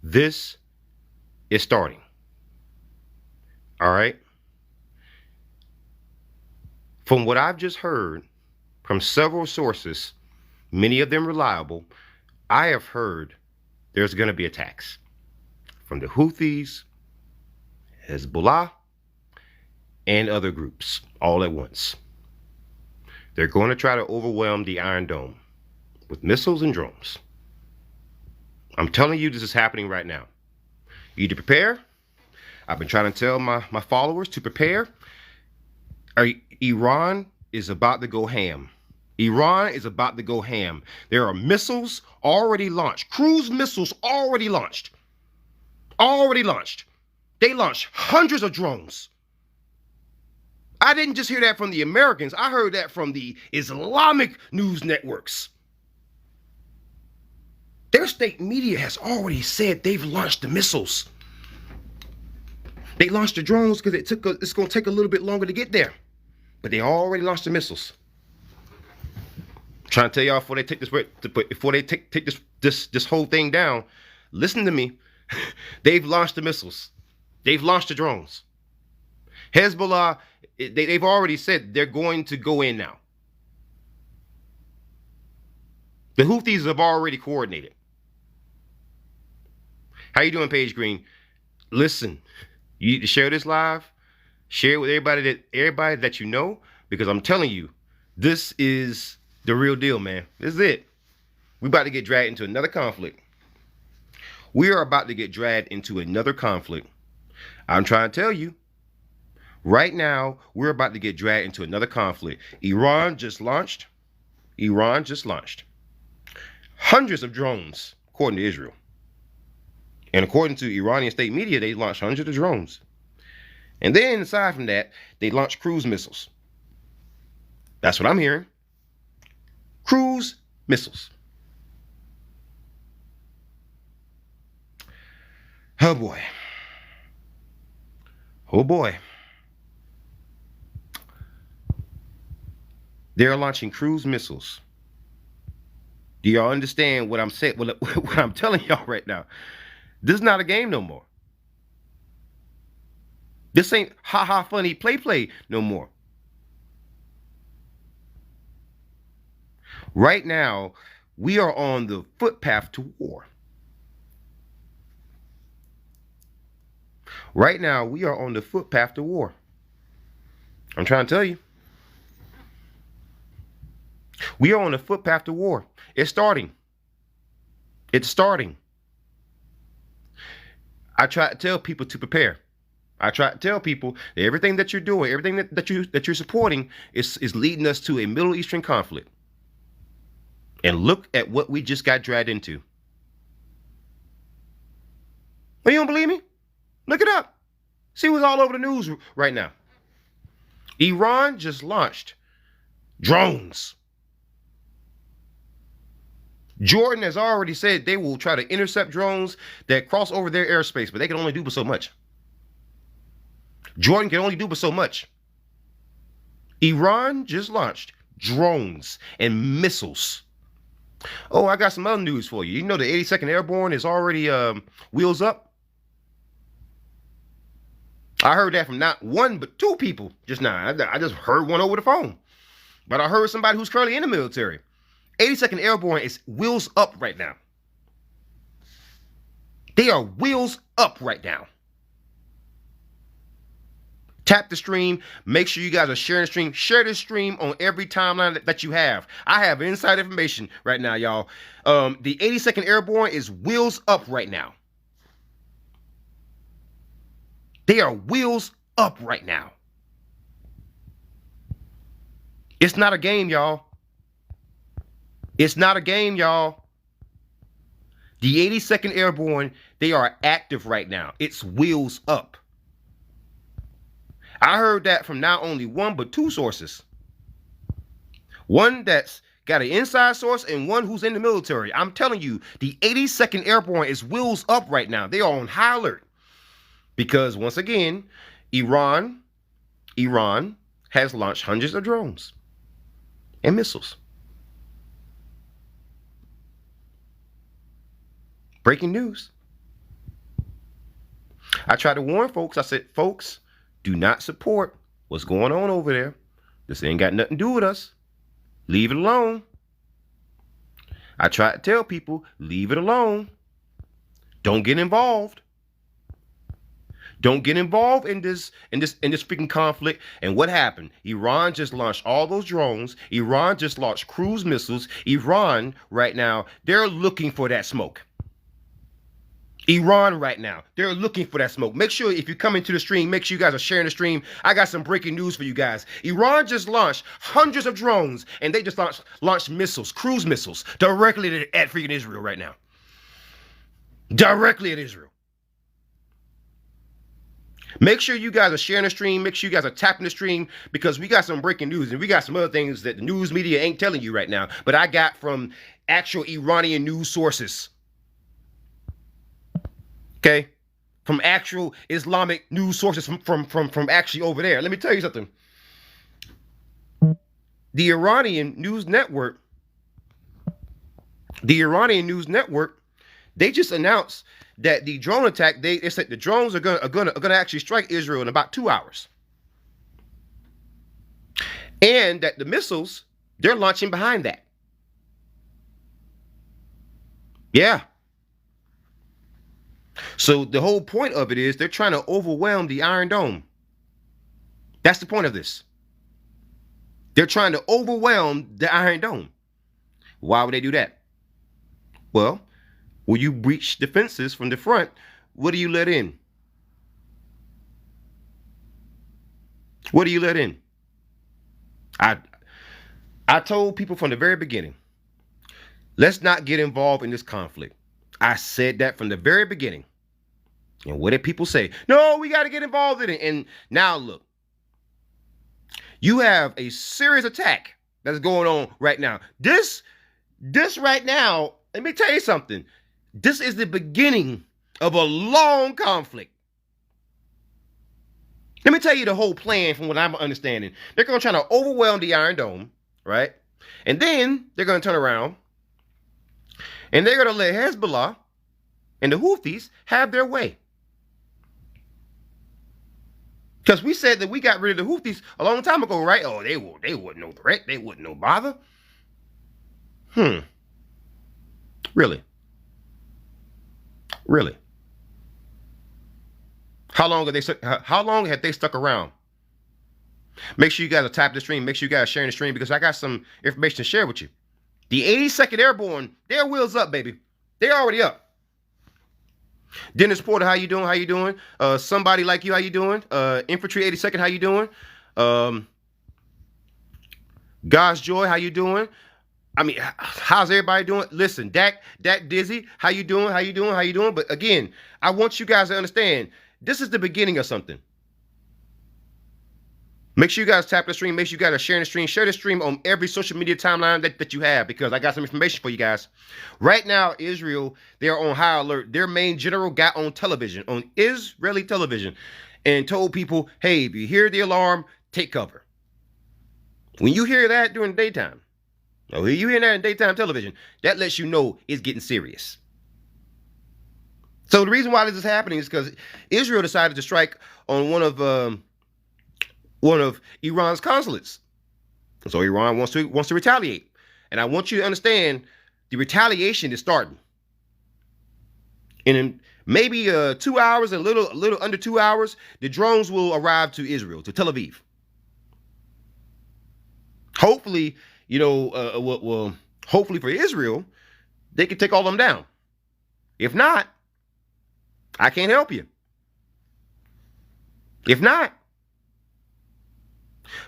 This is starting. All right. From what I've just heard from several sources, many of them reliable, I have heard there's going to be attacks from the Houthis, Hezbollah, and other groups all at once. They're going to try to overwhelm the Iron Dome with missiles and drones. I'm telling you, this is happening right now. You need to prepare. I've been trying to tell my followers to prepare. Iran is about to go ham. Iran is about to go ham. There are missiles already launched. Cruise missiles already launched. Already launched. They launched hundreds of drones. I didn't just hear that from the Americans. I heard that from the Islamic news networks. Their state media has already said they've launched the missiles. They launched the drones because it's going to take a little bit longer to get there. But they already launched the missiles. I'm trying to tell y'all before they take this whole thing down, listen to me. They've launched the missiles. They've launched the drones. Hezbollah, they've already said they're going to go in now. The Houthis have already coordinated. How you doing, Paige Green? Listen, you need to share this live. Share it with everybody that you know, because I'm telling you, this is the real deal, man. This is it. We're about to get dragged into another conflict. We are about to get dragged into another conflict. I'm trying to tell you, right now, we're about to get dragged into another conflict. Iran just launched hundreds of drones, according to Israel. And according to Iranian state media, they launched hundreds of drones. And then, aside from that, they launched cruise missiles. That's what I'm hearing. Cruise missiles. Oh boy. Oh boy. They're launching cruise missiles. Do y'all understand what I'm saying? What I'm telling y'all right now? This is not a game no more. This ain't ha funny play no more. Right now, we are on the footpath to war. Right now, we are on the footpath to war. I'm trying to tell you. We are on the footpath to war. It's starting. It's starting. I try to tell people to prepare. I try to tell people that everything that you're doing, everything that you're supporting is leading us to a Middle Eastern conflict. And look at what we just got dragged into. Well, you don't believe me? Look it up. See what's all over the news right now. Iran just launched drones. Jordan has already said they will try to intercept drones that cross over their airspace, but they can only do but so much. Jordan can only do but so much. Iran just launched drones and missiles. Oh, I got some other news for you. You know the 82nd Airborne is already wheels up? I heard that from not one but two people just now. I just heard one over the phone. But I heard somebody who's currently in the military. 82nd Airborne is wheels up right now. They are wheels up right now. Tap the stream. Make sure you guys are sharing the stream. Share this stream on every timeline that you have. I have inside information right now, y'all. The 82nd Airborne is wheels up right now. They are wheels up right now. It's not a game, y'all. It's not a game, y'all. The 82nd Airborne, they are active right now. It's wheels up. I heard that from not only one, but two sources. One that's got an inside source and one who's in the military. I'm telling you, the 82nd Airborne is wheels up right now. They are on high alert. Because once again, Iran has launched hundreds of drones and missiles. Breaking news. I tried to warn folks. I said, folks, do not support what's going on over there. This ain't got nothing to do with us. Leave it alone. I tried to tell people, leave it alone. Don't get involved. Don't get involved in this freaking conflict. And what happened? Iran just launched all those drones. Iran just launched cruise missiles. Iran right now, they're looking for that smoke. Iran right now, they're looking for that smoke. Make sure if you come into the stream, make sure you guys are sharing the stream. I got some breaking news for you guys. Iran just launched hundreds of drones, and they just launched missiles, cruise missiles, directly at freaking Israel right now. Directly at Israel. Make sure you guys are sharing the stream. Make sure you guys are tapping the stream, because we got some breaking news, and we got some other things that the news media ain't telling you right now, but I got from actual Iranian news sources. Okay, from actual Islamic news sources from actually over there. Let me tell you something. The Iranian news network, they just announced that the drone attack, they said the drones are gonna actually strike Israel in about 2 hours, and that the missiles they're launching behind that. Yeah. So the whole point of it is they're trying to overwhelm the Iron Dome. That's the point of this. They're trying to overwhelm the Iron Dome. Why would they do that? Well, when you breach defenses from the front, what do you let in? What do you let in? I told people from the very beginning, let's not get involved in this conflict. I said that from the very beginning. And what did people say? No, we got to get involved in it. And now look, you have a serious attack that's going on right now. This right now, let me tell you something. This is the beginning of a long conflict. Let me tell you the whole plan from what I'm understanding. They're going to try to overwhelm the Iron Dome, right? And then they're going to turn around and they're going to let Hezbollah and the Houthis have their way. Because we said that we got rid of the Houthis a long time ago, right? Oh, they wouldn't no threat. They wouldn't no bother. Really? Really? How long have they stuck around? Make sure you guys are tapping the stream. Make sure you guys are sharing the stream, because I got some information to share with you. The 82nd Airborne, their wheels up, baby. They're already up. Dennis Porter, how you doing? How you doing? Somebody like you, how you doing? Infantry 82nd, how you doing? God's Joy, how you doing? I mean, how's everybody doing? Listen, Dak Dizzy, how you doing? How you doing? How you doing? But again, I want you guys to understand, this is the beginning of something. Make sure you guys tap the stream. Make sure you guys are sharing the stream. Share the stream on every social media timeline that you have, because I got some information for you guys. Right now, Israel, they are on high alert. Their main general got on television, on Israeli television, and told people, hey, if you hear the alarm, take cover. When you hear that during the daytime, or you hear that in daytime television, that lets you know it's getting serious. So the reason why this is happening is because Israel decided to strike on one of Iran's consulates. So Iran wants to retaliate. And I want you to understand, the retaliation is starting. And in maybe 2 hours, a little under 2 hours, the drones will arrive to Israel, to Tel Aviv. Hopefully, hopefully for Israel, they can take all of them down. If not, I can't help you. If not.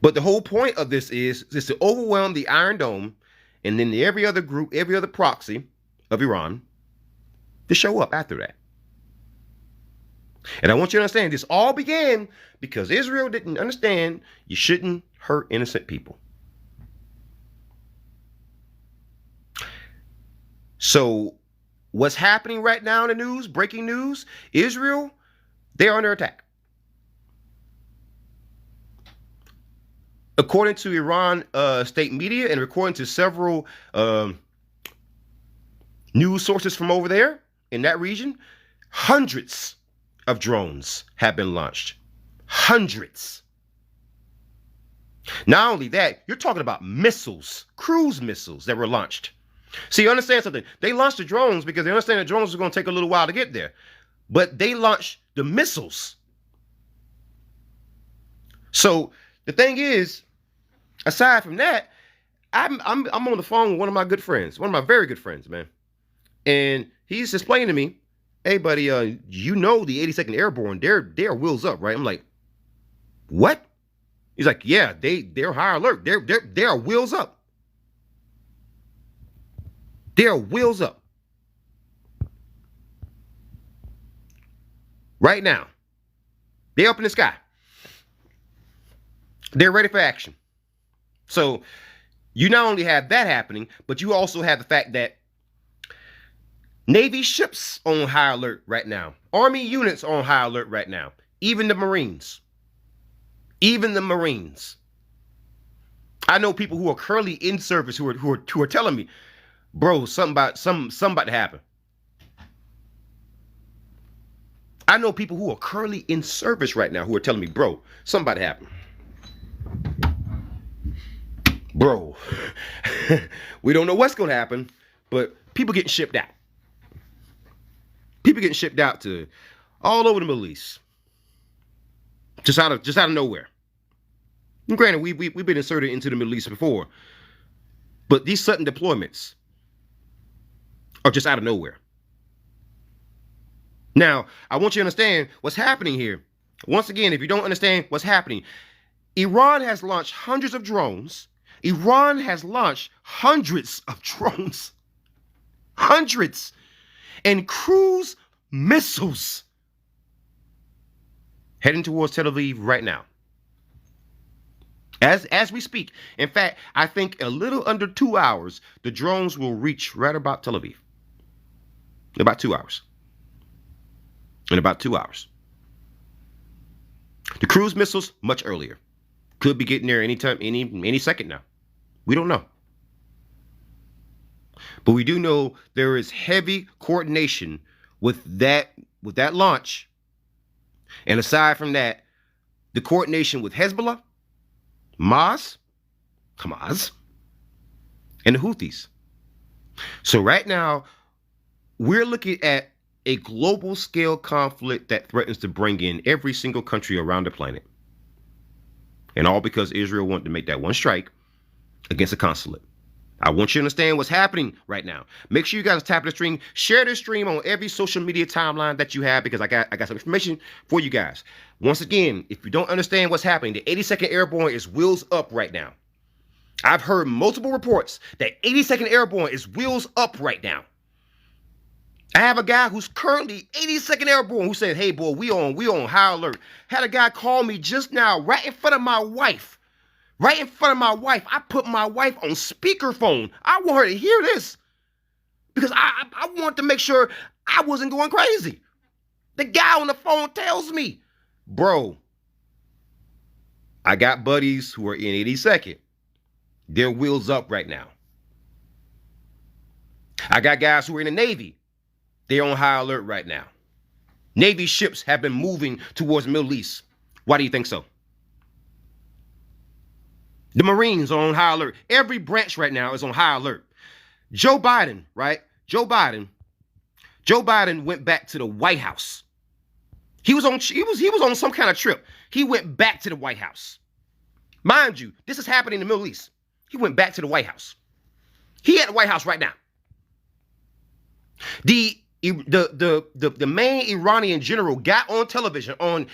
But the whole point of this is to overwhelm the Iron Dome, and then every other group, every other proxy of Iran to show up after that. And I want you to understand, this all began because Israel didn't understand you shouldn't hurt innocent people. So what's happening right now in the news, breaking news, Israel, they're under attack. According to Iran state media and according to several news sources from over there in that region, hundreds of drones have been launched. Hundreds. Not only that, you're talking about missiles, cruise missiles that were launched. See, understand something. They launched the drones because they understand the drones are going to take a little while to get there. But they launched the missiles. So the thing is, aside from that, I'm on the phone with one of my good friends, one of my very good friends, man. And he's explaining to me, hey, buddy, you know the 82nd Airborne, they're wheels up, right? I'm like, what? He's like, yeah, they're high alert. They're wheels up. They're wheels up. Right now. They're up in the sky. They're ready for action. So you not only have that happening, but you also have the fact that Navy ships on high alert right now. Army units on high alert right now. Even the Marines. Even the Marines. I know people who are currently in service who are telling me, bro, something about to happen. I know people who are currently in service right now who are telling me, bro, something about to happen. Bro, we don't know what's going to happen, but people getting shipped out. People getting shipped out to all over the Middle East. Just out of nowhere. And granted, we've been inserted into the Middle East before, but these sudden deployments are just out of nowhere. Now, I want you to understand what's happening here. Once again, if you don't understand what's happening, Iran has launched hundreds of drones. Iran has launched hundreds of drones. Hundreds. And cruise missiles heading towards Tel Aviv right now. As we speak. In fact, I think a little under 2 hours, the drones will reach right about Tel Aviv. In about 2 hours. In about 2 hours. The cruise missiles, much earlier. Could be getting there anytime, any second now. We don't know. But we do know there is heavy coordination with that launch. And aside from that, the coordination with Hezbollah, Hamas, and the Houthis. So right now, we're looking at a global scale conflict that threatens to bring in every single country around the planet. And all because Israel wanted to make that one strike against a consulate. I want you to understand what's happening right now. Make sure you guys tap the stream. Share this stream on every social media timeline that you have, because I got some information for you guys. Once again, if you don't understand what's happening, the 82nd Airborne is wheels up right now. I've heard multiple reports that 82nd Airborne is wheels up right now. I have a guy who's currently 82nd Airborne who said, hey, boy, we on high alert. Had a guy call me just now right in front of my wife. Right in front of my wife. I put my wife on speakerphone. I want her to hear this because I want to make sure I wasn't going crazy. The guy on the phone tells me, bro, I got buddies who are in 82nd. Their wheels up right now. I got guys who are in the Navy. They're on high alert right now. Navy ships have been moving towards the Middle East. Why do you think so? The Marines are on high alert. Every branch right now is on high alert. Joe Biden, right? Joe Biden went back to the White House. He was on some kind of trip. He went back to the White House. Mind you, this is happening in the Middle East. He went back to the White House. He at the White House right now. The main Iranian general got on television, right?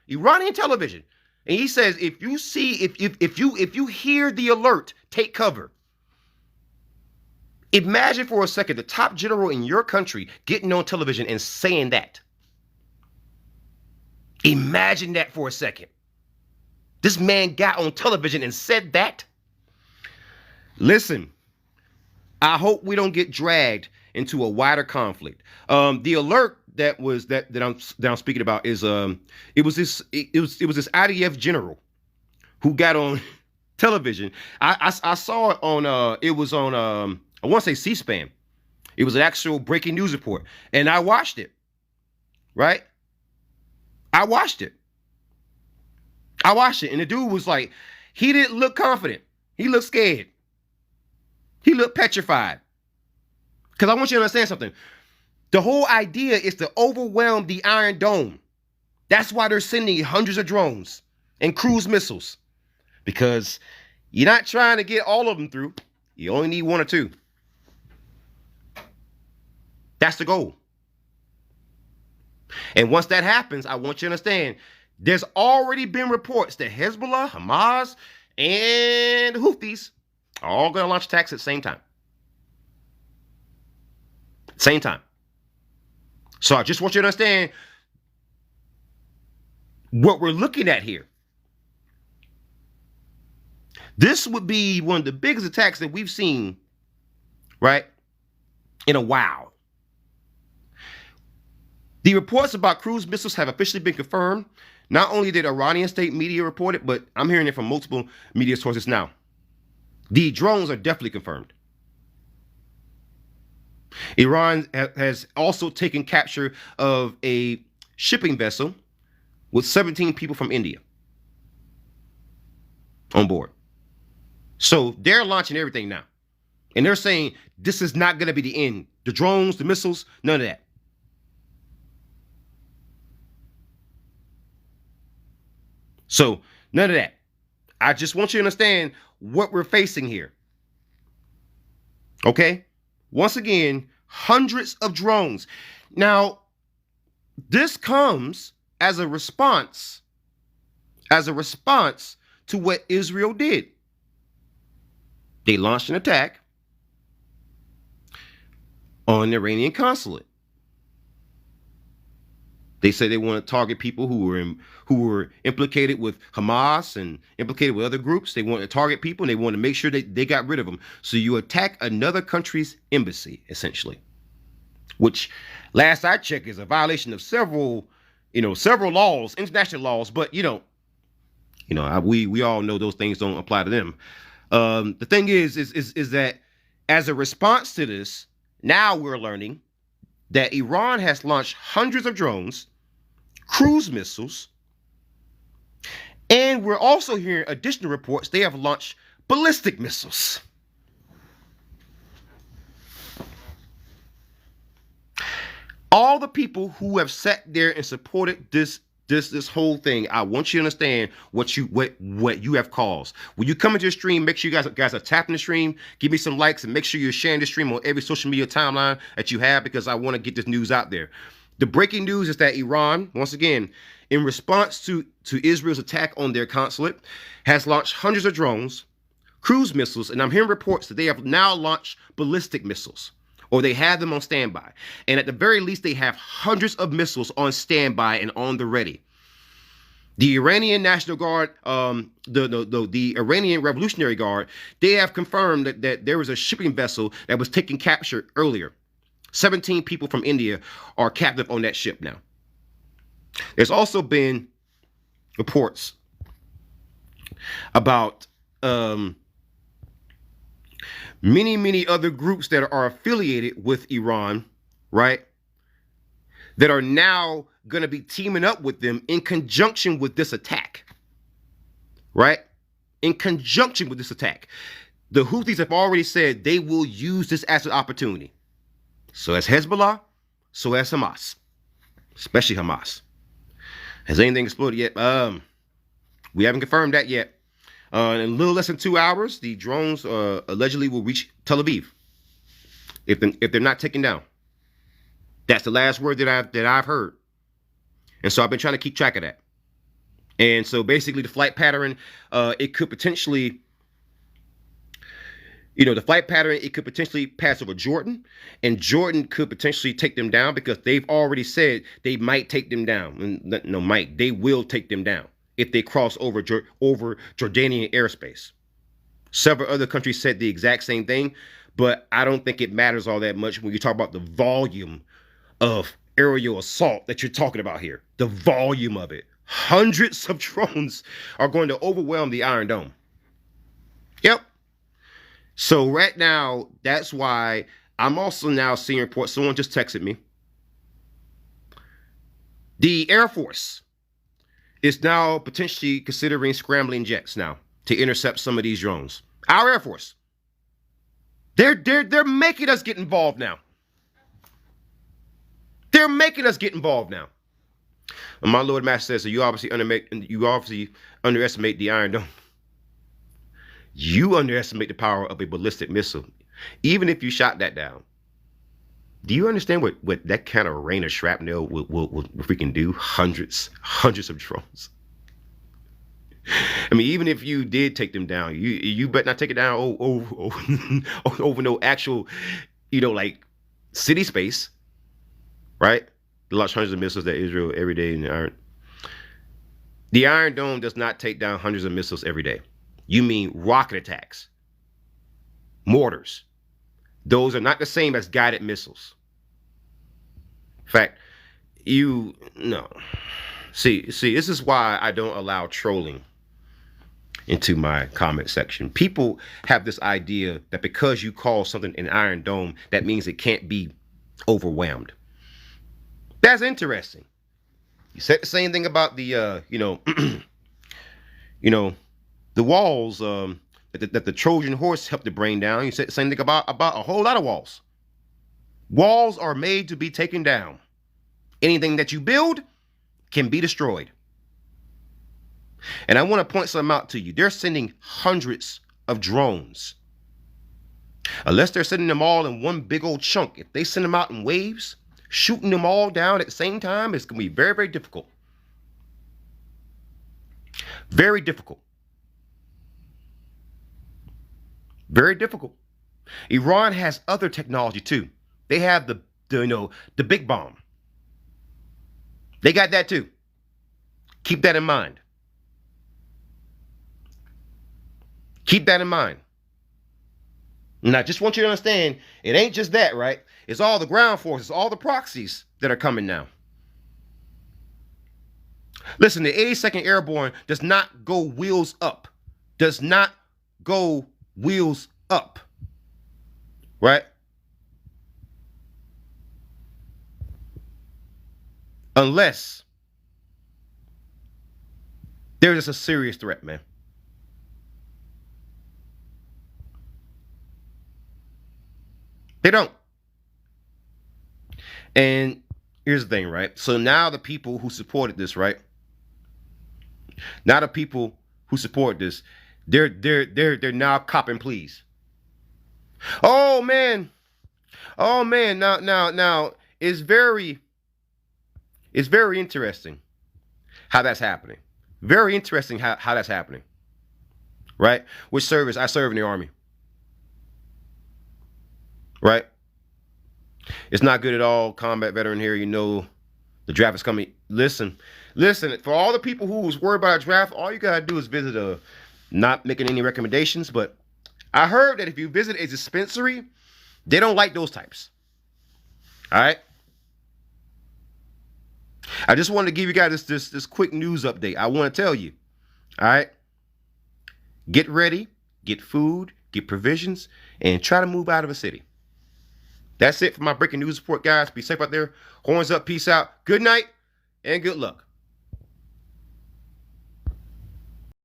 Iranian television. And he says, if you hear the alert, take cover. Imagine for a second the top general in your country getting on television and saying that. Imagine that for a second. This man got on television and said that. Listen, I hope we don't get dragged into a wider conflict. The alert that I'm speaking about is it was this IDF general who got on television. I saw it on it was on I want to say C-SPAN. It was an actual breaking news report, and I watched it. right? I watched it. And the dude was like, he didn't look confident. He looked scared. He looked petrified. Because I want you to understand something. The whole idea is to overwhelm the Iron Dome. That's why they're sending hundreds of drones and cruise missiles. Because you're not trying to get all of them through. You only need one or two. That's the goal. And once that happens, I want you to understand, there's already been reports that Hezbollah, Hamas, and the Houthis are all going to launch attacks at the same time. Same time. So I just want you to understand what we're looking at here. This would be one of the biggest attacks that we've seen, right, in a while. The reports about cruise missiles have officially been confirmed. Not only did Iranian state media report it, but I'm hearing it from multiple media sources now. The drones are definitely confirmed. Iran has also taken capture of a shipping vessel with 17 people from India on board. So they're launching everything now. And they're saying this is not going to be the end. The drones, the missiles, none of that. So none of that. I just want you to understand what we're facing here. Okay? Once again, hundreds of drones. Now, this comes as a response to what Israel did. They launched an attack on the Iranian consulate. They said they want to target people who were implicated with Hamas and implicated with other groups. They want to target people and they want to make sure that they got rid of them. So you attack another country's embassy, essentially, which last I checked is a violation of several laws, international laws. But we all know those things don't apply to them. The thing is that as a response to this, now we're learning that Iran has launched hundreds of drones, cruise missiles, and we're also hearing additional reports they have launched ballistic missiles. All the people who have sat there and supported this whole thing, I want you to understand what you have caused. When you come into the stream, make sure you guys are tapping the stream. Give me some likes and make sure you're sharing the stream on every social media timeline that you have, because I want to get this news out there. The breaking news is that Iran, once again, in response to Israel's attack on their consulate, has launched hundreds of drones, cruise missiles, and I'm hearing reports that they have now launched ballistic missiles, or they have them on standby. And at the very least, they have hundreds of missiles on standby and on the ready. The Iranian National Guard, the Iranian Revolutionary Guard, they have confirmed that there was a shipping vessel that was taken captured earlier. 17 people from India are captive on that ship now. There's also been reports about many other groups that are affiliated with Iran, right, that are now going to be teaming up with them in conjunction with this attack, right? In conjunction with this attack. The Houthis have already said they will use this as an opportunity. So has Hezbollah, so has Hamas, especially Hamas. Has anything exploded yet? We haven't confirmed that yet. In a little less than 2 hours, the drones allegedly will reach Tel Aviv if they're not taken down. That's the last word that I've heard. And so I've been trying to keep track of that. And so basically the flight pattern, it could potentially pass over Jordan, and Jordan could potentially take them down, because they've already said they might take them down. They will take them down if they cross over Jordanian airspace. Several other countries said the exact same thing, but I don't think it matters all that much when you talk about the volume of aerial assault that you're talking about here. The volume of it. Hundreds of drones are going to overwhelm the Iron Dome. Yep. So right now, that's why I'm also now seeing reports. Someone just texted me. The Air Force is now potentially considering scrambling jets now to intercept some of these drones. Our Air Force. They're making us get involved now. They're making us get involved now. And my Lord Master says, so you obviously underestimate the Iron Dome. You underestimate the power of a ballistic missile. Even if you shot that down. Do you understand what that kind of rain of shrapnel will freaking do? Hundreds of drones. I mean, even if you did take them down, you better not take it down over no actual, like city space, right? They launch hundreds of missiles at Israel every day in the Iron. The Iron Dome does not take down hundreds of missiles every day. You mean rocket attacks, mortars. Those are not the same as guided missiles. In fact, no. See, this is why I don't allow trolling into my comment section. People have this idea that because you call something an Iron Dome, that means it can't be overwhelmed. That's interesting. You said the same thing about the, the walls that the Trojan horse helped to bring down. You said the same thing about a whole lot of walls. Walls are made to be taken down. Anything that you build can be destroyed. And I want to point something out to you. They're sending hundreds of drones. Unless they're sending them all in one big old chunk. If they send them out in waves, shooting them all down at the same time, it's going to be very, very difficult. Very difficult. Very difficult. Iran has other technology too. They have the big bomb. They got that too. Keep that in mind. Keep that in mind. And I just want you to understand, it ain't just that, right? It's all the ground forces, all the proxies that are coming now. Listen, the 82nd Airborne does not go wheels up. Does not go wheels up. Right? Unless there's a serious threat, man. They don't. And here's the thing, right? So now the people who supported this, right? Now the people who support this, they're now copping pleas. Oh man. Now it's very interesting how that's happening. Very interesting how that's happening. Right? Which service? I serve in the Army. Right? It's not good at all. Combat veteran here, the draft is coming. Listen, for all the people who was worried about a draft, all you gotta do is visit not making any recommendations, but I heard that if you visit a dispensary, they don't like those types. All right? I just wanted to give you guys this quick news update. I want to tell you. All right? Get ready, get food, get provisions, and try to move out of a city. That's it for my breaking news report, guys. Be safe out there. Horns up, peace out. Good night, and good luck.